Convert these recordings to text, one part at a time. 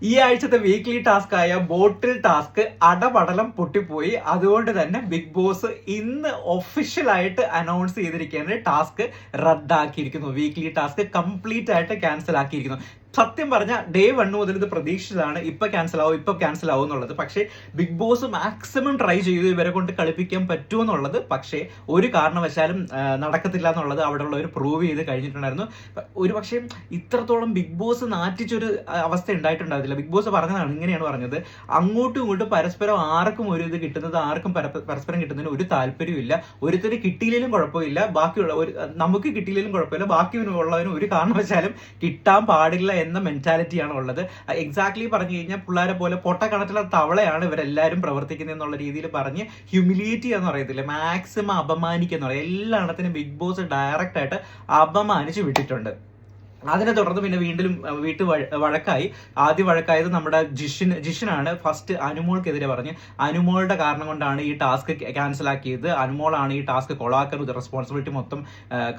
ഈ ആഴ്ചത്തെ weekly task ആയ ബോട്ടിൽ ടാസ്ക് അടപടലം പൊട്ടിപ്പോയി. അതുകൊണ്ട് തന്നെ ബിഗ് ബോസ് ഇന്ന് ഒഫീഷ്യലായിട്ട് അനൗൺസ് ചെയ്തിരിക്കുകയാണ്, ടാസ്ക് റദ്ദാക്കിയിരിക്കുന്നു. വീക്ക്ലി ടാസ്ക് കംപ്ലീറ്റ് ആയിട്ട് ക്യാൻസൽ ആക്കിയിരിക്കുന്നു. സത്യം പറഞ്ഞ ഡേ 1 മുതൽ ഇത് പ്രതീക്ഷിച്ചതാണ് ഇപ്പൊ ക്യാൻസൽ ആവും എന്നുള്ളത്. പക്ഷേ ബിഗ് ബോസ് മാക്സിമം ട്രൈ ചെയ്തു ഇവരെ കൊണ്ട് കളിപ്പിക്കാൻ പറ്റുമെന്നുള്ളത്. പക്ഷേ ഒരു കാരണവശാലും നടക്കത്തില്ല എന്നുള്ളത് അവിടെ ഉള്ളവർ പ്രൂവ് ചെയ്ത് കഴിഞ്ഞിട്ടുണ്ടായിരുന്നു. ഒരു പക്ഷേ ഇത്രത്തോളം ബിഗ് ബോസ് നാറ്റിച്ചൊരു അവസ്ഥ ഉണ്ടായിട്ടുണ്ടാവില്ല. ബിഗ് ബോസ് പറഞ്ഞതാണ്, ഇങ്ങനെയാണ് പറഞ്ഞത്: അങ്ങോട്ടും ഇങ്ങോട്ടും പരസ്പരം ആർക്കും ഒരു ഇത് കിട്ടുന്നത്, ആർക്കും പരസ്പരം കിട്ടുന്നതിന് ഒരു താല്പര്യമില്ല. ഒരുത്തര് കിട്ടിയില്ലെങ്കിലും കുഴപ്പമില്ല, ബാക്കിയുള്ള നമുക്ക് കിട്ടിയില്ലെങ്കിലും കുഴപ്പമില്ല, ബാക്കിയുള്ളവരും ഒരു കാരണവശാലും കിട്ടാൻ പാടില്ല എന്ന മെന്റാലിറ്റിയാണ് ഉള്ളത്. എക്സാക്ട്ലി പറഞ്ഞു കഴിഞ്ഞാൽ പിള്ളേരെ പോലെ പൊട്ട കണക്കിലുള്ള തവളയാണ് ഇവരെല്ലാവരും പ്രവർത്തിക്കുന്നത് എന്നുള്ള രീതിയിൽ പറഞ്ഞ് ഹ്യൂമിലിയേറ്റ് ചെയ്യാന്ന് പറയത്തില്ല, മാക്സിമം അപമാനിക്കുക എന്ന് പറയാം. എല്ലായിടത്തിനും ബിഗ് ബോസ് ഡയറക്റ്റ് ആയിട്ട് അപമാനിച്ച് വിട്ടിട്ടുണ്ട്. അതിനെ തുടർന്ന് പിന്നെ വീണ്ടും വഴക്കായി. ആദ്യ വഴക്കായത് നമ്മുടെ ജിഷിനാണ്. ഫസ്റ്റ് അനുമോൾക്കെതിരെ പറഞ്ഞ് അനുമോളുടെ കാരണം കൊണ്ടാണ് ഈ ടാസ്ക് ക്യാൻസൽ ആക്കിയത്, അനുമോളാണ് ഈ ടാസ്ക് കൊളാക്കാൻ റെസ്പോൺസിബിലിറ്റി മൊത്തം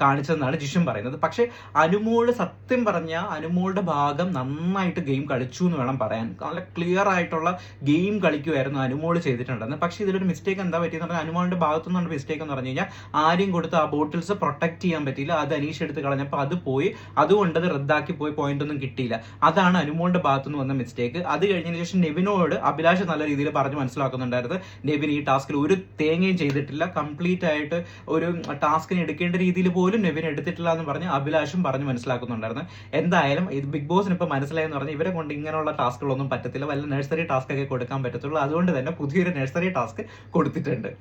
കാണിച്ചതെന്നാണ് ജിഷൻ പറയുന്നത്. പക്ഷെ അനുമോള് സത്യം പറഞ്ഞാൽ അനുമോളുടെ ഭാഗം നന്നായിട്ട് ഗെയിം കളിച്ചു എന്ന് വേണം പറയാൻ. നല്ല ക്ലിയർ ആയിട്ടുള്ള ഗെയിം കളിക്കുമായിരുന്നു അനുമോള് ചെയ്തിട്ടുണ്ടെന്ന്. പക്ഷെ ഇതിലൊരു മിസ്റ്റേക്ക് എന്താ പറ്റിയെന്ന് പറഞ്ഞാൽ അനുമോളുടെ ഭാഗത്തു നിന്നുള്ള മിസ്റ്റേക്ക് എന്ന് പറഞ്ഞു കഴിഞ്ഞാൽ ആരെയും കൊടുത്ത് ആ ബോട്ടിൽസ് പ്രൊട്ടക്ട് ചെയ്യാൻ പറ്റിയില്ല. അത് അനീഷ് എടുത്ത് കളഞ്ഞപ്പോൾ അത് പോയി, അതുകൊണ്ട് അത് റദ്ദാക്കി പോയി, പോയിന്റ് ഒന്നും കിട്ടിയില്ല. അതാണ് അനുമോളുടെ ഭാഗത്തുനിന്ന് വന്ന മിസ്റ്റേക്ക്. അത് കഴിഞ്ഞതിന് ശേഷം നെവിനോട് അഭിലാഷ് നല്ല രീതിയിൽ പറഞ്ഞ് മനസ്സിലാക്കുന്നുണ്ടായിരുന്നു, നെവിൻ ഈ ടാസ്കിൽ ഒരു തേങ്ങയും ചെയ്തിട്ടില്ല, കംപ്ലീറ്റ് ആയിട്ട് ഒരു ടാസ്കിന് എടുക്കേണ്ട രീതിയിൽ പോലും നെവിൻ എടുത്തിട്ടില്ല എന്ന് പറഞ്ഞ് അഭിലാഷും പറഞ്ഞ് മനസ്സിലാക്കുന്നുണ്ടായിരുന്നു. എന്തായാലും ഇത് ബിഗ് ബോസിന് ഇപ്പൊ മനസ്സിലായെന്ന് പറഞ്ഞാൽ ഇവരെ കൊണ്ട് ഇങ്ങനെയുള്ള ടാസ്കുകളൊന്നും പറ്റത്തില്ല, വല്ല നഴ്സറി ടാസ്ക് ഒക്കെ കൊടുക്കാൻ പറ്റത്തുള്ളൂ. അതുകൊണ്ട് തന്നെ പുതിയൊരു നഴ്സറി ടാസ്ക് കൊടുത്തിട്ടുണ്ട്.